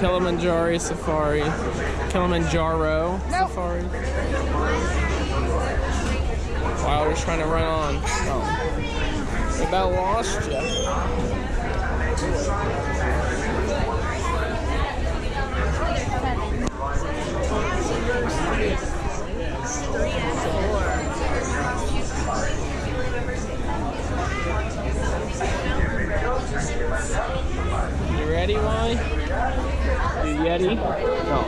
Kilimanjaro Safari. Kilimanjaro Safari. Wow, we're trying to run on. Oh. They about lost you. You ready, Wally? You Yeti? No.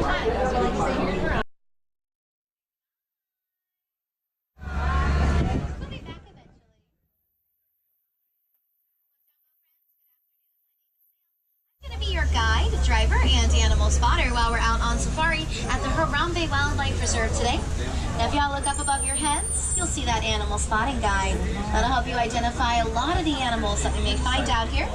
Your guide, driver, and animal spotter while we're out on safari at the Harambe Wildlife Reserve today. Now, if y'all look up above your heads, you'll see that animal spotting guide. That'll help you identify a lot of the animals that we may find out here.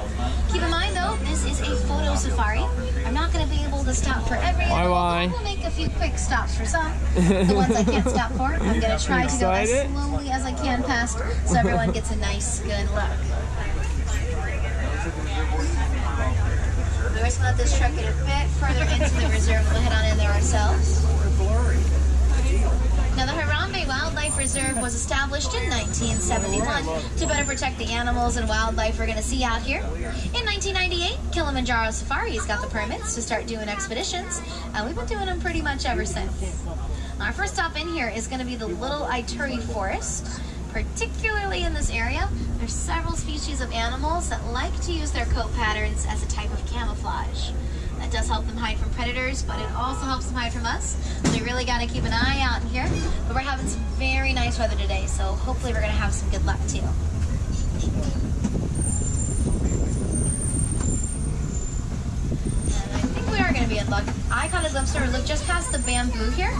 Keep in mind, though, this is a photo safari. I'm not going to be able to stop for every animal. We'll make a few quick stops for some. The ones I can't stop for, I'm going to try to go as slowly as I can past so everyone gets a nice, good look. We're just going to let this truck get a bit further into the reserve. We'll head on in there ourselves. Now, the Harambe Wildlife Reserve was established in 1971 to better protect the animals and wildlife we're going to see out here. In 1998, Kilimanjaro Safaris got the permits to start doing expeditions, and we've been doing them pretty much ever since. Our first stop in here is going to be the Little Ituri Forest. Particularly in this area, there's several species of animals that like to use their coat patterns as a type of camouflage. That does help them hide from predators, but it also helps them hide from us. So we really got to keep an eye out in here. But we're having some very nice weather today, so hopefully we're going to have some good luck too. And I think we are going to be in luck. I caught a glimpse of her look just past the bamboo here.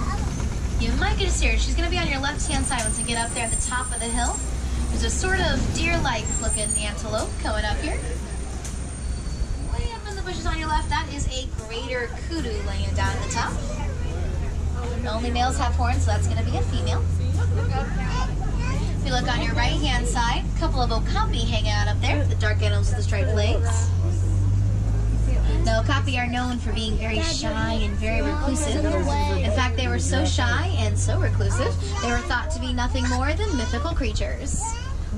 You might get a steer. She's going to be on your left-hand side once you get up there at the top of the hill. There's a sort of deer-like looking antelope coming up here. Way up in the bushes on your left, that is a greater kudu laying down at the top. Only males have horns, so that's going to be a female. If you look on your right-hand side, a couple of okapi hanging out up there, the dark animals with the striped legs. Now, okapi are known for being very shy and very reclusive. In fact, they were so shy and so reclusive, they were thought to be nothing more than mythical creatures.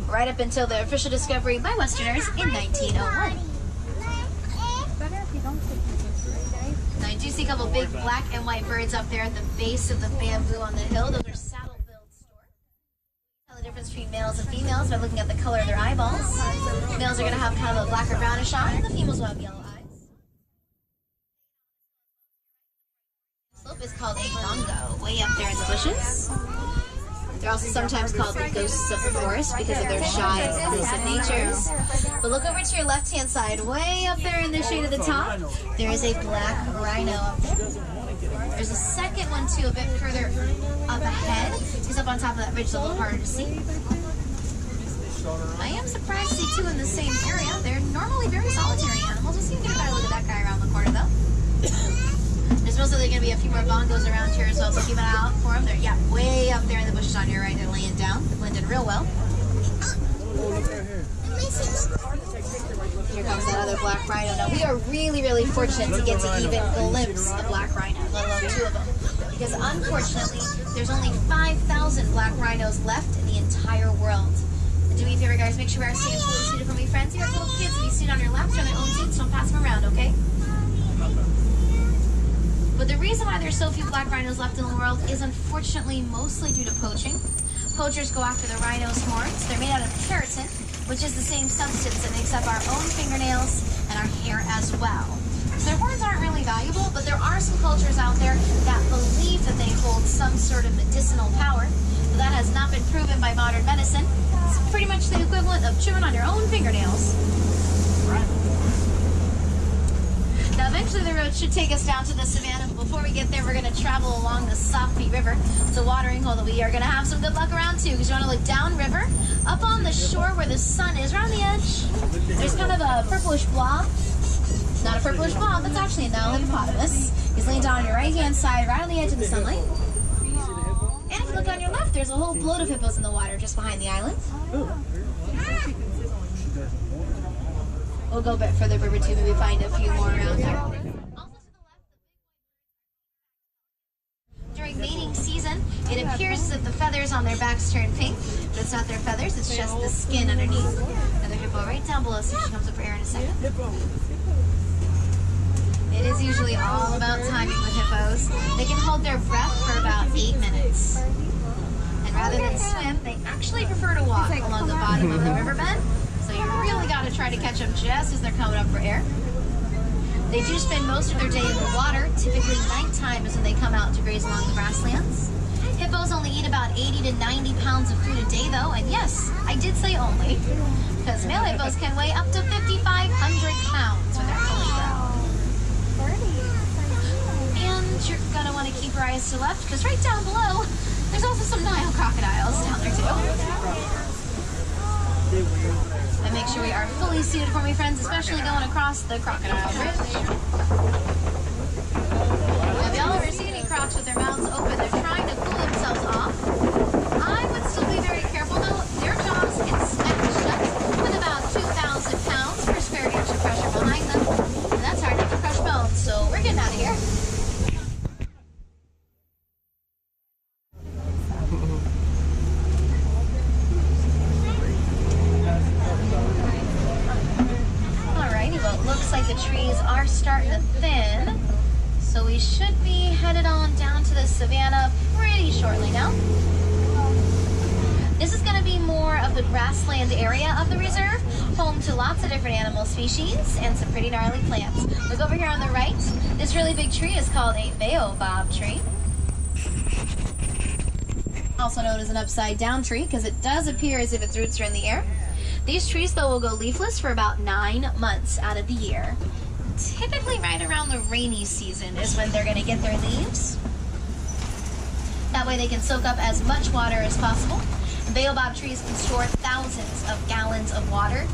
Right up until their official discovery by Westerners in 1901. Now, I do see a couple big black and white birds up there at the base of the bamboo on the hill. Those are saddle-billed storks. Tell the difference between males and females by looking at the color of their eyeballs. Males are going to have kind of a black or brownish eye, and the females will have yellow eyes. Slope is called a bongo, way up there in the bushes. They're also sometimes called the ghosts of the forest because of their shy and reclusive natures. But look over to your left-hand side, way up there in the shade of the top, there is a black rhino up there. There's a second one too, a bit further up ahead. He's up on top of that ridge, so a little harder to see. I am surprised to see two in the same area. They're normally very solitary animals. We'll see if we can get a better look at that guy around the corner though. There's also going to be a few more bongos around here as well, so keep an eye out for them. They're, yeah, way up there in the bushes on your right. They're laying down. They blend in real well. Here comes that other black rhino. Now, we are really, really fortunate to get to even glimpse a black rhino, let alone two of them. Because unfortunately, there's only 5,000 black rhinos left in the entire world. And do me a favor, guys, make sure we are staying fully seated for my friends. You have little kids, and you sit on your laps on their own seats, don't pass them around, okay? But the reason why there's so few black rhinos left in the world is unfortunately mostly due to poaching. Poachers go after the rhino's horns. They're made out of keratin, which is the same substance that makes up our own fingernails and our hair as well. So their horns aren't really valuable, but there are some cultures out there that believe that they hold some sort of medicinal power. But that has not been proven by modern medicine. It's pretty much the equivalent of chewing on your own fingernails. Now, eventually the road should take us down to the savannah, but before we get there, we're going to travel along the Safi River. It's a watering hole that we are going to have some good luck around, too, because you want to look downriver, up on the shore where the sun is, right on the edge. There's kind of a purplish blob. Not a purplish blob, that's actually a Nile hippopotamus. He's laying down on your right-hand side, right on the edge of the sunlight. And if you look on your left, there's a whole float of hippos in the water just behind the island. We'll go a bit further river too, maybe find a few more around here. Also to the left, appears that the feathers on their backs turn pink, but it's not their feathers, it's just the skin underneath. Another hippo right down below, so she comes up for air in a second. It is usually all about timing with hippos. They can hold their breath for about 8 minutes. And rather than swim, they actually prefer to walk along the bottom of the riverbed. So you really got to try to catch them just as they're coming up for air. They do spend most of their day in the water. Typically nighttime is when they come out to graze along the grasslands. Hippos only eat about 80 to 90 pounds of food a day though, and yes, I did say only, because male hippos can weigh up to 5,500 pounds when they're fully grown. And you're going to want to keep your eyes to the left, because right down below, there's also some Nile crocodiles down there too. And make sure we are fully seated for me, friends, especially going across the crocodile bridge. Have y'all ever seen any crocs with their mouths open? They're trying to cool themselves off. I would still be very careful though. Their jaws can snap shut with about 2,000 pounds per square inch of pressure behind them. And that's hard enough to crush bones, so we're getting out of here. Looks like the trees are starting to thin, so we should be headed on down to the savannah pretty shortly now. This is going to be more of the grassland area of the reserve, home to lots of different animal species and some pretty gnarly plants. Look over here on the right. This really big tree is called a baobab tree, also known as an upside down tree because it does appear as if its roots are in the air. These trees, though, will go leafless for about 9 months out of the year. Typically right around the rainy season is when they're going to get their leaves. That way they can soak up as much water as possible. Baobab trees can store thousands of gallons of water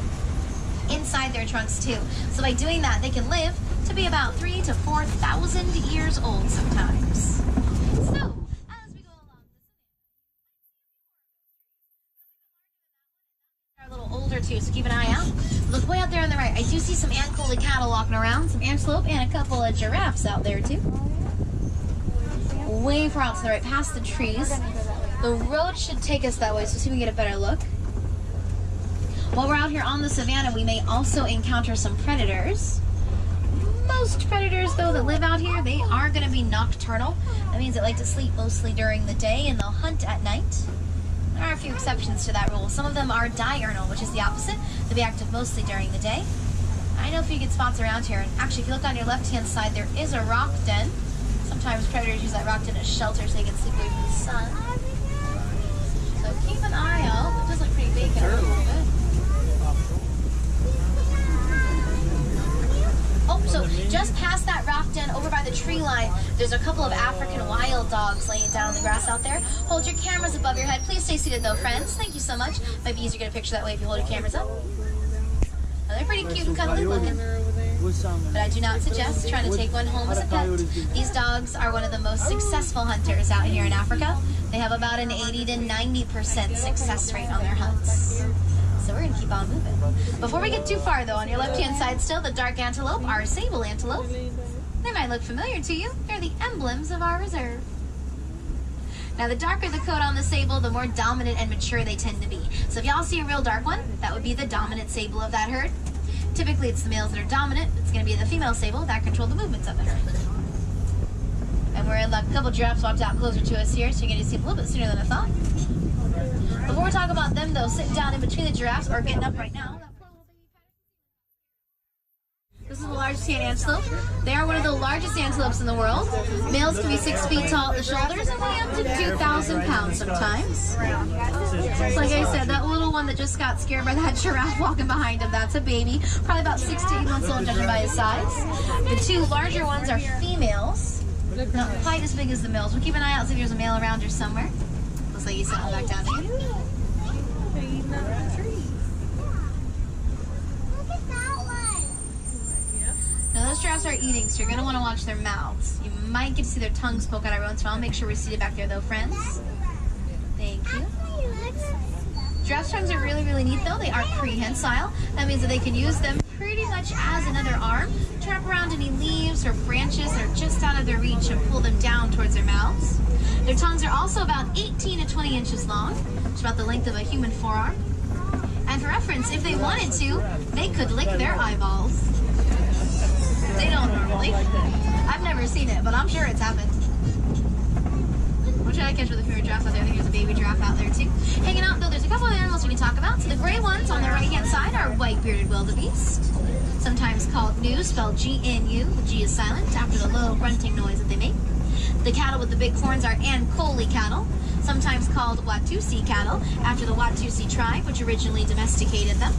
inside their trunks, too. So by doing that, they can live to be about 3,000 to 4,000 years old sometimes. So, a little older too, so keep an eye out. Look way out there on the right. I do see some Ancola cattle walking around, some antelope, and a couple of giraffes out there too. Way far out to the right, past the trees. The road should take us that way, so see if we can get a better look. While we're out here on the savannah, we may also encounter some predators. Most predators, though, that live out here, they are going to be nocturnal. That means they like to sleep mostly during the day, and they'll hunt at night. There are a few exceptions to that rule. Some of them are diurnal, which is the opposite. They'll be active mostly during the day. I know a few good spots around here, and actually, if you look on your left-hand side, there is a rock den. Sometimes predators use that rock den as shelter so they can sleep away from the sun. So keep an eye out. It does look pretty big here a little bit. Oh, so just past that rock den, over by the tree line, there's a couple of African wild dogs laying down on the grass out there. Hold your cameras above your head. Please stay seated though, friends. Thank you so much. Might be easier to get a picture that way if you hold your cameras up. Now, they're pretty cute and cuddly looking. But I do not suggest trying to take one home as a pet. These dogs are one of the most successful hunters out here in Africa. They have about an 80 to 90% success rate on their hunts. So we're going to keep on moving. Before we get too far, though, on your left-hand side still, the dark antelope, our sable antelope. They might look familiar to you. They're the emblems of our reserve. Now, the darker the coat on the sable, the more dominant and mature they tend to be. So if y'all see a real dark one, that would be the dominant sable of that herd. Typically, it's the males that are dominant. It's going to be the female sable that control the movements of the herd. And we're in luck. A couple giraffes walked out closer to us here, so you're going to see them a little bit sooner than I thought. Before we talk about them, though, sitting down in between the giraffes, or getting up right now. This is the largest tan antelope. They are one of the largest antelopes in the world. Males can be 6 feet tall at the shoulders and weigh up to 2,000 pounds sometimes. So like I said, that little one that just got scared by that giraffe walking behind him, that's a baby. Probably about 6 to 8 months old, judging by his size. The two larger ones are females. Not quite as big as the males. We'll keep an eye out, see if there's a male around here somewhere. Looks like he's settling back down again. Now those giraffes are eating, so you're going to want to watch their mouths. You might get to see their tongues poke out every once in a while. Make sure we're seated back there though, friends. Thank you. Giraffes' tongues are really, really neat though. They are prehensile. That means that they can use them pretty much much as another arm to wrap around any leaves or branches that are just out of their reach and pull them down towards their mouths. Their tongues are also about 18 to 20 inches long, which is about the length of a human forearm. And for reference, if they wanted to, they could lick their eyeballs. They don't normally. I've never seen it, but I'm sure it's happened. I'll try to catch with a few giraffes out there. I think there's a baby giraffe out there too. Hanging out though, there's a couple of animals we can talk about. So the gray ones on the right-hand side are white-bearded wildebeest, sometimes called gnu, spelled G-N-U. The G is silent after the low grunting noise that they make. The cattle with the big horns are Ankole cattle, sometimes called Watusi cattle, after the Watusi tribe, which originally domesticated them.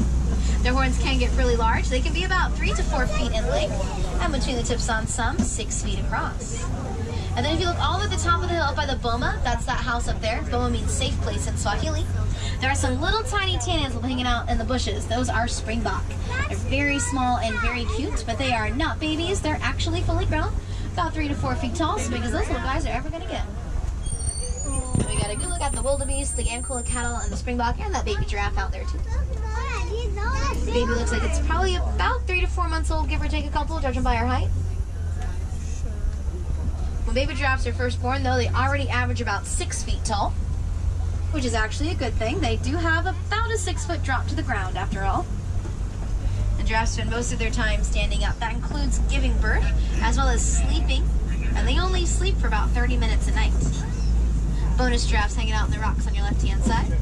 Their horns can get really large. They can be about 3 to 4 feet in length, and between the tips on some, 6 feet across. And then if you look all at the top of the hill up by the boma, that's that house up there. Boma means safe place in Swahili. There are some little tiny tan ants hanging out in the bushes. Those are springbok. They're very small and very cute, but they are not babies. They're actually fully grown, about 3 to 4 feet tall, so big as those little guys are ever going to get. So we got a good look at the wildebeest, the Ankole cattle, and the springbok, and that baby giraffe out there too. The baby looks like it's probably about 3 to 4 months old, give or take a couple, judging by her height. When baby giraffes are first born, though, they already average about 6 feet tall, which is actually a good thing. They do have about a 6-foot drop to the ground, after all. And giraffes spend most of their time standing up. That includes giving birth, as well as sleeping, and they only sleep for about 30 minutes a night. Bonus giraffes hanging out in the rocks on your left-hand side.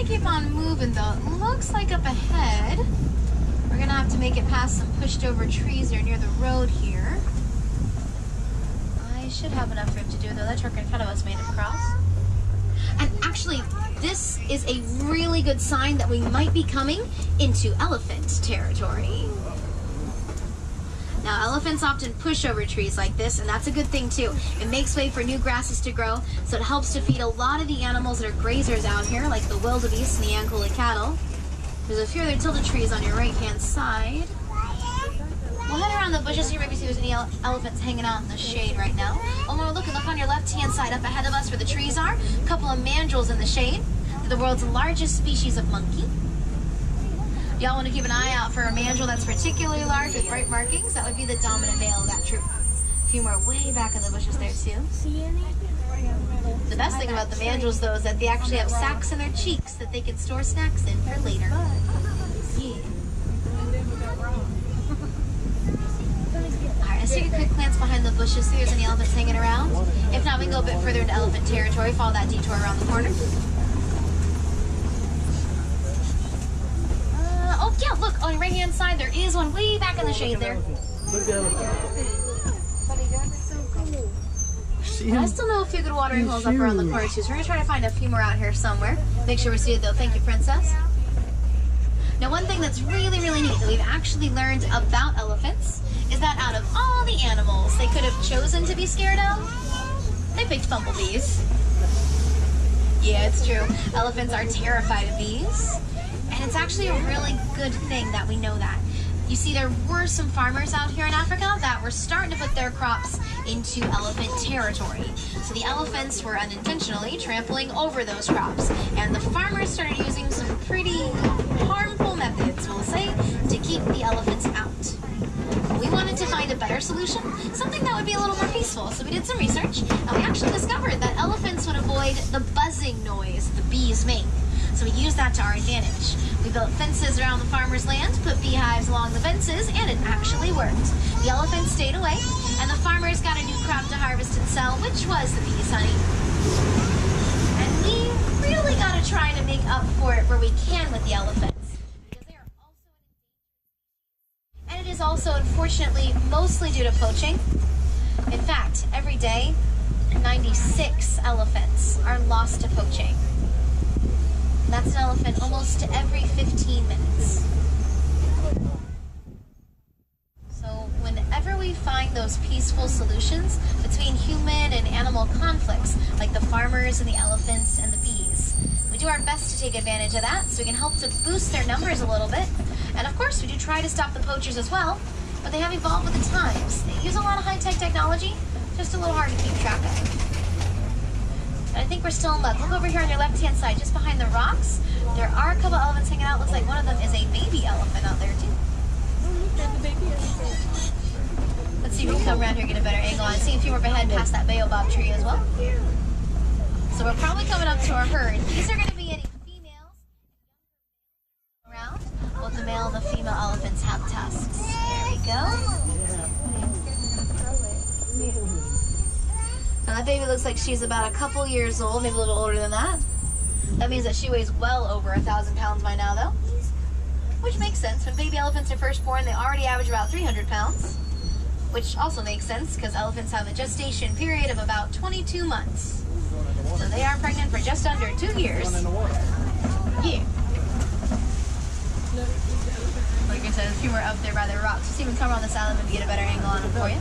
Keep on moving though. It looks like up ahead we're gonna have to make it past some pushed over trees that are near the road here. I should have enough room to do it though. That truck in front of us made it cross. And actually, this is a really good sign that we might be coming into elephant territory. Now, elephants often push over trees like this, and that's a good thing too. It makes way for new grasses to grow, so it helps to feed a lot of the animals that are grazers out here, like the wildebeest and the Ankole cattle. There's a few other tilted trees on your right-hand side. We'll head around the bushes here, maybe see if there's any elephants hanging out in the shade right now. Oh, no, look on your left-hand side up ahead of us where the trees are. A couple of mandrills in the shade. They're the world's largest species of monkey. Y'all want to keep an eye out for a mandrill that's particularly large with bright markings. That would be the dominant male of that troop. A few more way back in the bushes there too. The best thing about the mandrills though is that they actually have sacs in their cheeks that they can store snacks in for later. Yeah. Alright, let's take a quick glance behind the bushes, see if there's any elephants hanging around. If not, we can go a bit further into elephant territory, follow that detour around the corner. Oh yeah, look, on your right-hand side, there is one way back in the shade there. I still know a few good watering holes up around the corner too, so we're going to try to find a few more out here somewhere. Make sure we're seated though. Thank you, Princess. Now, one thing that's really, really neat that we've actually learned about elephants is that out of all the animals they could have chosen to be scared of, they picked bumblebees. Yeah, it's true. Elephants are terrified of bees. And it's actually a really good thing that we know that. You see, there were some farmers out here in Africa that were starting to put their crops into elephant territory. So the elephants were unintentionally trampling over those crops. And the farmers started using some pretty harmful methods, we'll say, to keep the elephants out. We wanted to find a better solution, something that would be a little more peaceful. So we did some research, and we actually discovered that elephants would avoid the buzzing noise the bees make. So we used that to our advantage. We built fences around the farmer's land, put beehives along the fences, and it actually worked. The elephants stayed away, and the farmers got a new crop to harvest and sell, which was the bees' honey. And we really got to try to make up for it where we can with the elephants. Because they are also an endangered species. And it is also, unfortunately, mostly due to poaching. In fact, every day, 96 elephants are lost to poaching. That's an elephant almost every 15 minutes. So whenever we find those peaceful solutions between human and animal conflicts, like the farmers and the elephants and the bees, we do our best to take advantage of that so we can help to boost their numbers a little bit. And of course, we do try to stop the poachers as well, but they have evolved with the times. They use a lot of high-tech technology, just a little hard to keep track of. But I think we're still in luck. Look over here on your left-hand side, just behind the rocks. There are a couple elephants hanging out. Looks like one of them is a baby elephant out there, too. Let's see if we can come around here and get a better angle on it. See if you were ahead past that baobab tree as well. So we're probably coming up to our herd. These are going to be any females around. Both the male and the female elephants have tusks. There we go. Now that baby looks like she's about a couple years old, maybe a little older than that. That means that she weighs well over 1,000 pounds by now, though. Which makes sense. When baby elephants are first born, they already average about 300 pounds. Which also makes sense because elephants have a gestation period of about 22 months. So they are pregnant for just under 2 years. Yeah. Like I said, a few more up there by the rocks. Just even come around this island and get a better angle on them for you.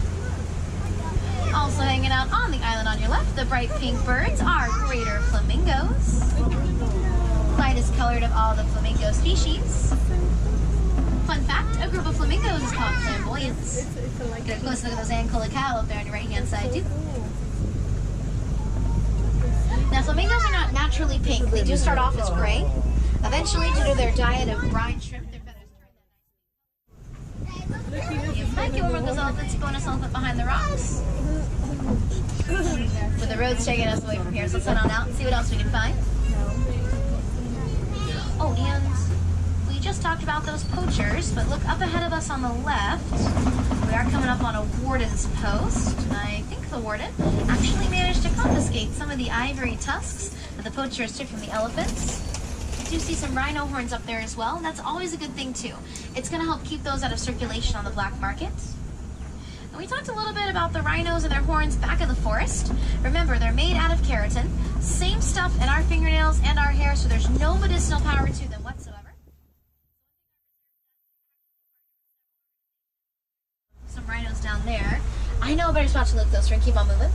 Also hanging out on the island on your left, the bright pink birds are greater flamingos. Lightest colored of all the flamingo species. Fun fact, a group of flamingos is called flamboyants. Get a close look at those ancolicale up there on your right-hand side, too. Now, flamingos are not naturally pink. They do start off as gray. Eventually, due to their diet of brine shrimp, their feathers turn that nice. You might get one of those elephants, bonus elephant behind the rocks. But the road's taking us away from here, so let's head on out and see what else we can find. Oh, and we just talked about those poachers, but look up ahead of us on the left. We are coming up on a warden's post, and I think the warden actually managed to confiscate some of the ivory tusks that the poachers took from the elephants. I do see some rhino horns up there as well, and that's always a good thing too. It's going to help keep those out of circulation on the black market. And we talked a little bit about the rhinos and their horns back in the forest. Remember, they're made out of keratin. Same stuff in our fingernails and our hair, so there's no medicinal power to them whatsoever. Some rhinos down there. I know a better spot to look though, so we're going to keep on moving.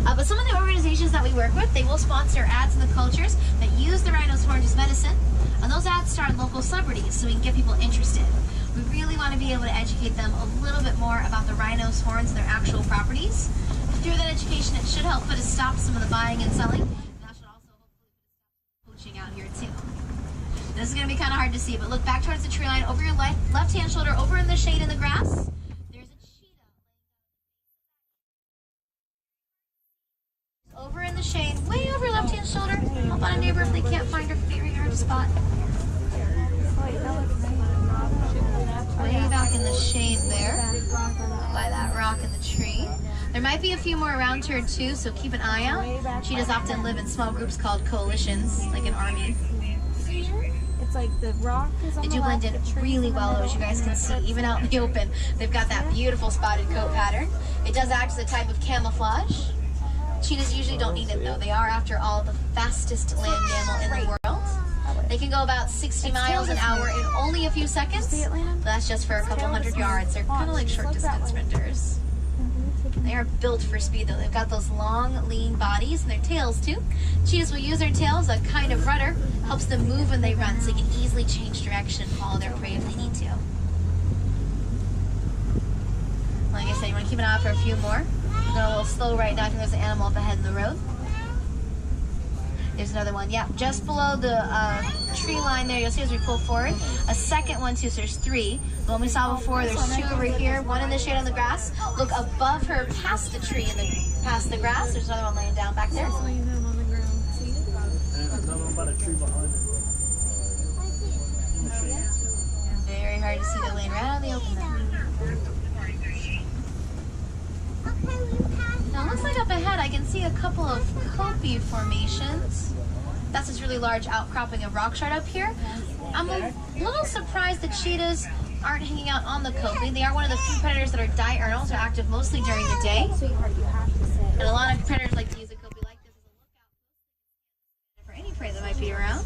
But some of the organizations that we work with, they will sponsor ads in the cultures that use the rhino's horns as medicine. And those ads star local celebrities, so we can get people interested. We really want to be able to educate them a little bit more about the rhino's horns and their actual properties. Through that education, it should help put a stop to some of the buying and selling. And that should also hopefully put a stop to poaching out here too. This is going to be kind of hard to see, but look back towards the tree line, over your left-hand shoulder, over in the shade in the grass. There's a cheetah. Over in the shade, way over your left-hand shoulder. Help out a neighbor if they can't find her very hard to spot. Way back in the shade there, by that rock in the tree. There might be a few more around here too, so keep an eye out. Cheetahs often live in small groups called coalitions, like an army. It's like the rock is on They do blend in really well, as you guys can see, even out in the open. They've got that beautiful spotted coat pattern. It does act as a type of camouflage. Cheetahs usually don't need it though. They are, after all, the fastest land mammal in the world. They can go about 60 miles an hour in only a few seconds. But that's just for a couple hundred yards. They're kind of like short distance sprinters. They are built for speed though. They've got those long, lean bodies and their tails too. Cheetahs will use their tails, a kind of rudder, helps them move when they run, so they can easily change direction and follow their prey if they need to. Like I said, you want to keep an eye out for a few more. We're going a little slow right now. I think there's an animal up ahead in the road. There's another one. Yeah, just below the tree line there, you'll see as we pull forward. A second one too, so there's three. The one we saw before, there's two over here, one in the shade on the grass. Look above her past the tree and past the grass. There's another one laying down back there. laying down on the ground. See it? And another one by the tree behind it. Very hard to see. They're laying right out in the open there. Now it looks like up ahead I can see a couple of copy formations. That's this really large outcropping of rock shard up here. I'm a little surprised that cheetahs aren't hanging out on the copy. They are one of the few predators that are diurnal, so active mostly during the day. And a lot of predators like to use a copy like this as a lookout for any prey that might be around.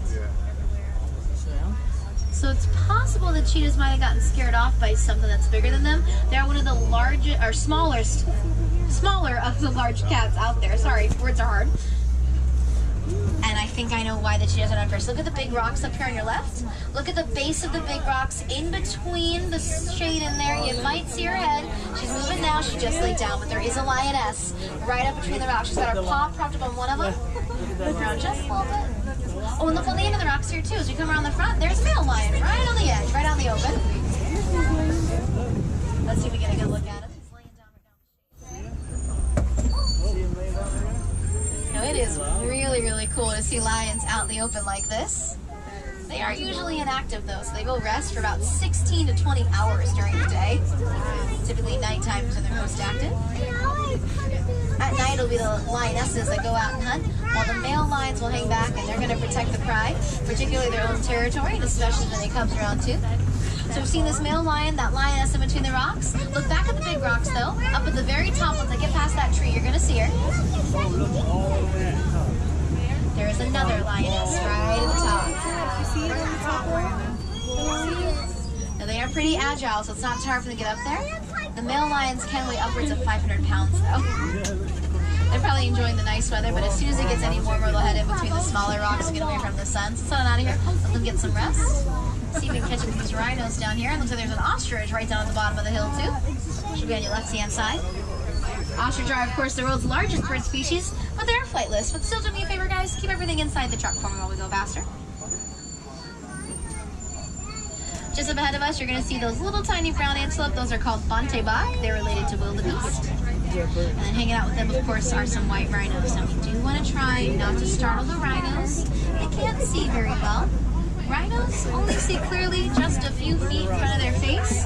So it's possible that cheetahs might have gotten scared off by something that's bigger than them. They are one of the largest, or smaller of the large cats out there. Sorry, words are hard. And I think I know why the cheetahs are not first. Look at the big rocks up here on your left. Look at the base of the big rocks in between the shade in there. You might see her head. She's moving now. She just laid down, but there is a lioness right up between the rocks. She's got her paw propped up on one of them. Move around just a little bit. Oh, and look on the end of the rocks here too. As you come around the front, there's a male lion right on the edge, right on the open. Let's see if we get a good look at him. He's laying down right down. Now it is really cool to see lions out in the open like this. They are usually inactive though, so they will rest for about 16 to 20 hours during the day. Typically nighttime is when they're most active. At night it'll be the lionesses that go out and hunt, while the male lions will hang back and they're going to protect the pride, particularly their own territory, and especially when they cubs around too. So we've seen this male lion, that lioness in between the rocks. Look back at the big rocks though. Up at the very top, once I get past that tree, you're going to see her. There is another lioness right at the top. You see it on the top one? Now they are pretty agile, so it's not too hard for them to get up there. The male lions can weigh upwards of 500 pounds though. They're probably enjoying the nice weather, but as soon as it gets any warmer, they'll head in between the smaller rocks to get away from the sun. So sun out of here, let them get some rest. See if we can catch up with these rhinos down here. It looks like there's an ostrich right down at the bottom of the hill too. Should be on your left-hand side. Ostrich are, of course, the world's largest bird species, but they are flightless. But still, do me a favor, guys. Keep everything inside the truck for me while we go faster. Just up ahead of us, you're going to see those little tiny brown antelope. Those are called Bante Bach. They're related to wildebeest. And then hanging out with them, of course, are some white rhinos. Now, we do want to try not to startle the rhinos. They can't see very well. Rhinos only see clearly just a few feet in front of their face.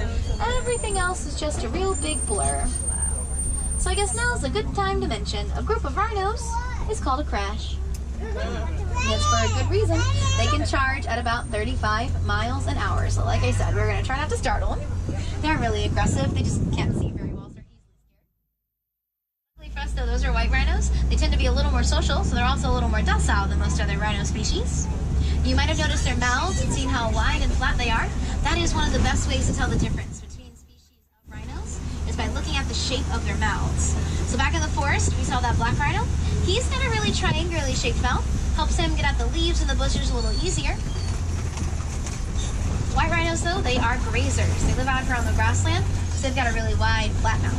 Everything else is just a real big blur. So I guess now's a good time to mention a group of rhinos is called a crash. And it's for a good reason. They can charge at about 35 miles an hour. So like I said, we're going to try not to startle them. They aren't really aggressive. They just can't see very well, so they're easily scared. Luckily for us though, those are white rhinos. They tend to be a little more social, so they're also a little more docile than most other rhino species. You might have noticed their mouths and seen how wide and flat they are. That is one of the best ways to tell the difference between species of rhinos is by looking at the shape of their mouths. So back in the forest, we saw that black rhino. He's got a really triangularly shaped mouth. Helps him get at the leaves and the bushes a little easier. White rhinos, though, they are grazers. They live out here on the grassland, so they've got a really wide, flat mouth.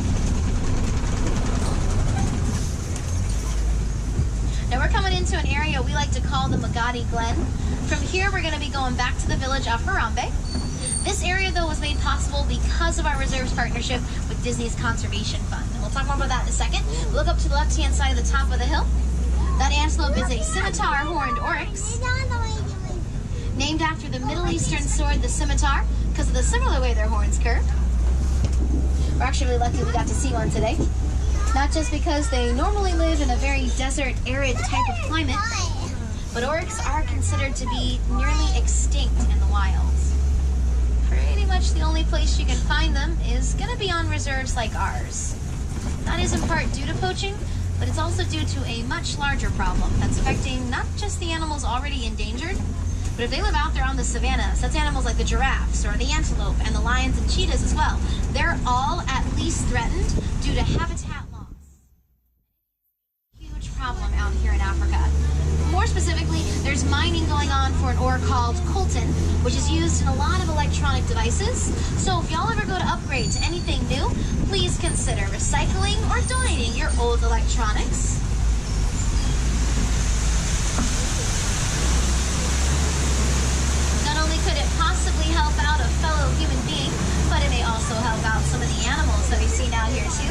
Now we're coming into an area we like to call the Magadi Glen. From here, we're going to be going back to the village of Harambe. This area, though, was made possible because of our reserves partnership with Disney's Conservation Fund. And we'll talk more about that in a second. Look up to the left-hand side of the top of the hill. That antelope is a scimitar horned oryx, named after the Middle Eastern sword, the scimitar, because of the similar way their horns curve. We're actually really lucky we got to see one today. Not just because they normally live in a very desert, arid type of climate, but oryx are considered to be nearly extinct in the wild. Pretty much the only place you can find them is going to be on reserves like ours. That is in part due to poaching, but it's also due to a much larger problem that's affecting not just the animals already endangered, but if they live out there on the savannas, that's animals like the giraffes or the antelope and the lions and cheetahs as well. They're all at least threatened due to habitat loss. Huge problem out here in Africa. More specifically, there's mining going on for an ore called coltan, which is used in a lot of electronic devices. So if y'all ever go to upgrade to anything new, please consider recycling or donating your old electronics. Not only could it possibly help out a fellow human being, but it may also help out some of the animals that we've seen out here too.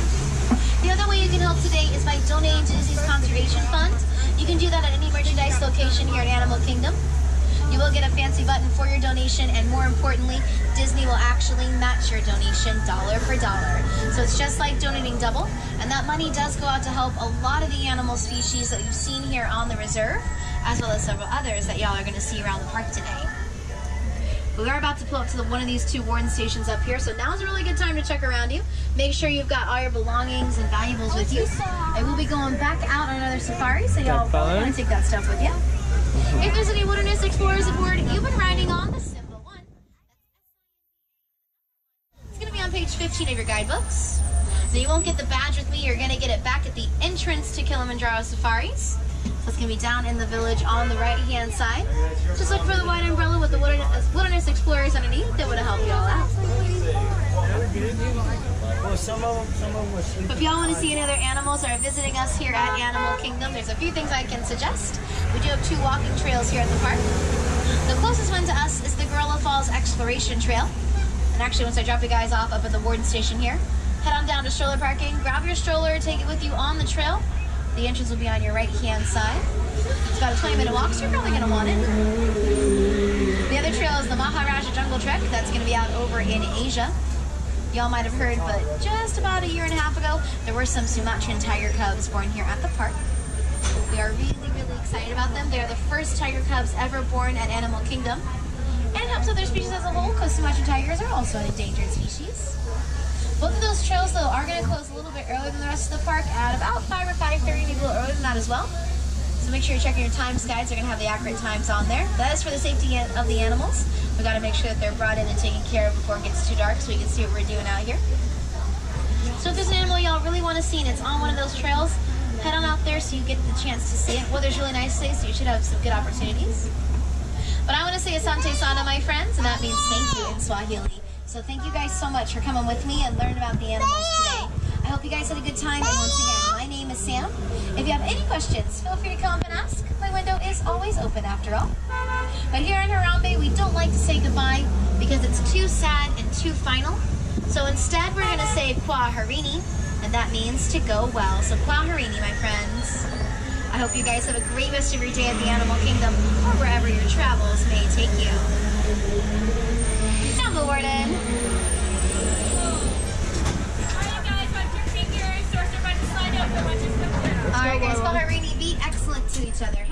The other way you can help today is by donating to Disney's Conservation Fund. You can do that at any merchandise location here at Animal Kingdom. You will get a fancy button for your donation, and more importantly, Disney will actually match your donation dollar for dollar. So it's just like donating double, and that money does go out to help a lot of the animal species that we've seen here on the reserve, as well as several others that y'all are going to see around the park today. We are about to pull up to one of these two warden stations up here, so now's a really good time to check around you. Make sure you've got all your belongings and valuables with you. And we'll be going back out on another safari, so y'all want to take that stuff with you. If there's any wilderness explorers aboard you've been riding on, the simple one. It's going to be on page 15 of your guidebooks. So you won't get the badge with me, you're going to get it back at the entrance to Kilimanjaro Safaris. So it's going to be down in the village on the right-hand side. Just look for the white umbrella with the wilderness explorers underneath that would help you all out. No, some of them were sleeping. But if y'all want to see any other animals or are visiting us here at Animal Kingdom, there's a few things I can suggest. We do have 2 walking trails here at the park. The closest one to us is the Gorilla Falls Exploration Trail. And actually, once I drop you guys off up at the warden station here, head on down to stroller parking, grab your stroller, take it with you on the trail. The entrance will be on your right-hand side. It's about a 20-minute walk, so you're probably going to want it. The other trail is the Maharaja Jungle Trek. That's going to be out over in Asia. Y'all might have heard, but just about a year and a half ago, there were some Sumatran tiger cubs born here at the park. We are really, really excited about them. They are the first tiger cubs ever born at Animal Kingdom. And it helps other species as a whole, because Sumatran tigers are also an endangered species. Both of those trails, though, are going to close a little bit earlier than the rest of the park at about 5 or 5:30, maybe a little earlier than that as well. So make sure you're checking your times guides. They're going to have the accurate times on there. That is for the safety of the animals. We got to make sure that they're brought in and taken care of before it gets too dark so we can see what we're doing out here. So if there's an animal y'all really want to see and it's on one of those trails, head on out there so you get the chance to see it. Weather's really nice today, so you should have some good opportunities. But I want to say asante sana, my friends, and that means thank you in Swahili. So thank you guys so much for coming with me and learning about the animals today. I hope you guys had a good time, and once again, my name is Sam. If you have any questions, feel free to come up and ask. My window is always open after all. But here in Harambe, we don't like to say goodbye because it's too sad and too final. So instead, we're going to say Kwa Harini, and that means to go well. So Kwa Harini, my friends. I hope you guys have a great rest of your day at the Animal Kingdom or wherever your travels may take you. Down the warden. Alright guys, Kwa Harini, be excellent to each other.